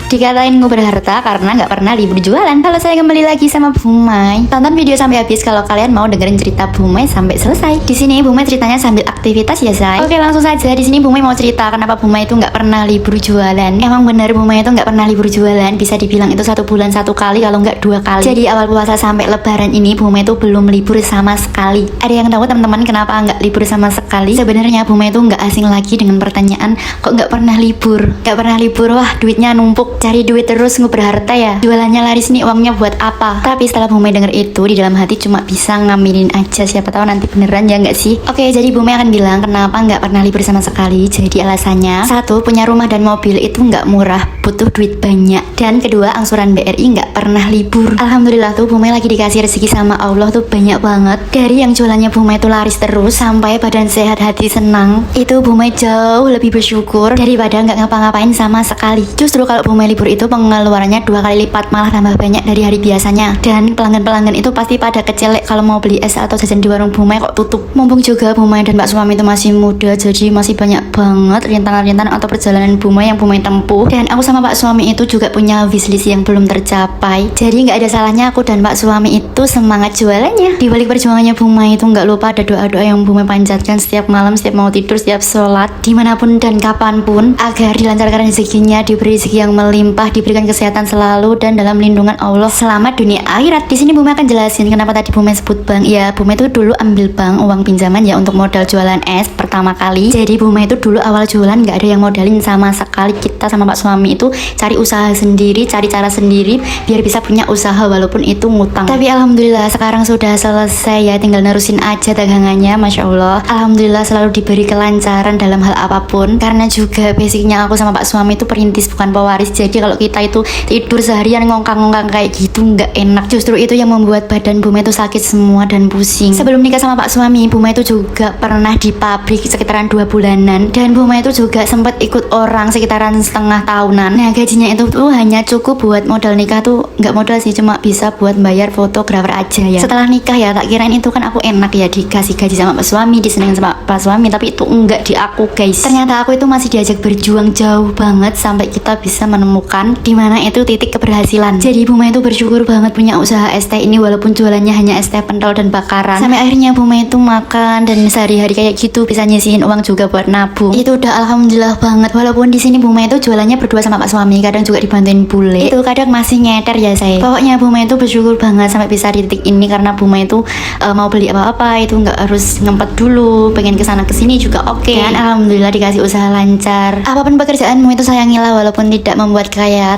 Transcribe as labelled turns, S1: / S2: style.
S1: Dikatain nguber harta karena nggak pernah libur jualan. Kalau saya kembali lagi sama Bu Mai. Tonton video sampai habis kalau kalian mau dengerin cerita Bu Mai sampai selesai. Di sini Bu Mai ceritanya sambil aktivitas ya, say. Oke, langsung saja. Di sini Bu Mai mau cerita kenapa Bu Mai itu nggak pernah libur jualan. Emang bener Bu Mai itu nggak pernah libur jualan. Bisa dibilang itu 1 bulan 1 kali, kalau nggak 2 kali. Jadi awal puasa sampai Lebaran ini Bu Mai itu belum libur sama sekali. Ada yang tahu teman-teman kenapa nggak libur sama sekali? Sebenarnya Bu Mai itu nggak asing lagi dengan pertanyaan kok nggak pernah libur. Nggak pernah libur, wah duitnya numpuk. Cari duit terus nguber harta ya. Jualannya laris nih, uangnya buat apa? Tapi setelah Bu Mai denger itu, di dalam hati cuma bisa ngaminin aja. Siapa tahu nanti beneran ya nggak sih? Oke, jadi Bu Mai akan bilang kenapa nggak pernah libur sama sekali. Jadi alasannya, 1, punya rumah dan mobil itu nggak murah, butuh duit banyak. Dan kedua, angsuran BRI nggak pernah libur. Alhamdulillah tuh Bu Mai lagi dikasih rezeki sama Allah tuh banyak banget. Dari yang jualannya Bu Mai tuh laris terus sampai badan sehat hati senang, itu Bu Mai jauh lebih bersyukur daripada nggak ngapa-ngapain sama sekali. Justru kalau Bu Mai libur itu pengeluarannya 2 kali lipat, malah tambah banyak dari hari biasanya. Dan pelanggan-pelanggan itu pasti pada kecelek kalau mau beli es atau jajan di warung Bu Mai kok tutup. Mumpung juga Bu Mai dan Pak Suami itu masih muda, jadi masih banyak banget rintangan-rintangan atau perjalanan Bu Mai yang Bu Mai tempuh. Dan aku sama Pak Suami itu juga punya wishlist yang belum tercapai. Jadi nggak ada salahnya aku dan Pak Suami itu semangat jualannya. Di balik perjuangannya Bu Mai itu nggak lupa ada doa-doa yang Bu Mai panjatkan setiap malam, setiap mau tidur, setiap sholat, dimanapun dan kapanpun, agar dilancarkan rezekinya, diberi rezeki yang melimpah, diberikan kesehatan selalu dan dalam lindungan Allah selamat dunia akhirat. Di sini Bu Mai akan jelasin kenapa tadi Bu Mai sebut bank. Ya, Bu Mai itu dulu ambil bank uang pinjaman ya untuk modal jualan es pertama kali. Jadi Bu Mai itu dulu awal jualan nggak ada yang modalin sama sekali. Kita sama Pak Suami itu cari usaha sendiri, cari cara sendiri biar bisa punya usaha walaupun itu ngutang. Tapi alhamdulillah sekarang sudah selesai ya, tinggal nerusin aja dagangannya. Masya Allah, alhamdulillah selalu diberi kelancaran dalam hal apapun. Karena juga basicnya aku sama Pak Suami itu perintis bukan pewaris. Jadi kalau kita itu tidur seharian ngongkang-ngongkang kayak gitu nggak enak. Justru itu yang membuat badan Bu Mai itu sakit semua dan pusing. Sebelum nikah sama Pak Suami, Bu Mai itu juga pernah di pabrik sekitaran 2 bulanan. Dan Bu Mai itu juga sempat ikut orang sekitaran setengah tahunan. Nah gajinya itu tuh hanya cukup buat modal nikah tuh, nggak modal sih, cuma bisa buat bayar fotografer aja ya. Setelah nikah ya tak kirain itu kan aku enak ya, dikasih gaji sama Pak Suami, disenengin sama Pak Suami. Tapi itu enggak di aku guys. Ternyata aku itu masih diajak berjuang jauh banget sampai kita bisa menemukan dimana itu titik keberhasilan. Jadi Bu Mai itu bersyukur banget punya usaha es teh ini walaupun jualannya hanya es teh pentol dan bakaran. Sampai akhirnya Bu Mai itu makan dan sehari-hari kayak gitu bisa nyisihin uang juga buat nabung. Itu udah alhamdulillah banget. Walaupun di sini Bu Mai itu jualannya berdua sama Pak Suami, kadang juga dibantuin bule. Itu kadang masih ngeter ya saya. Pokoknya Bu Mai itu bersyukur banget sampai bisa di titik ini karena Bu Mai itu mau beli apa-apa itu nggak harus ngempet dulu, pengen kesana kesini juga oke. Dan alhamdulillah dikasih usaha lancar. Apapun pekerjaanmu itu sayangilah walaupun tidak membuat kaya.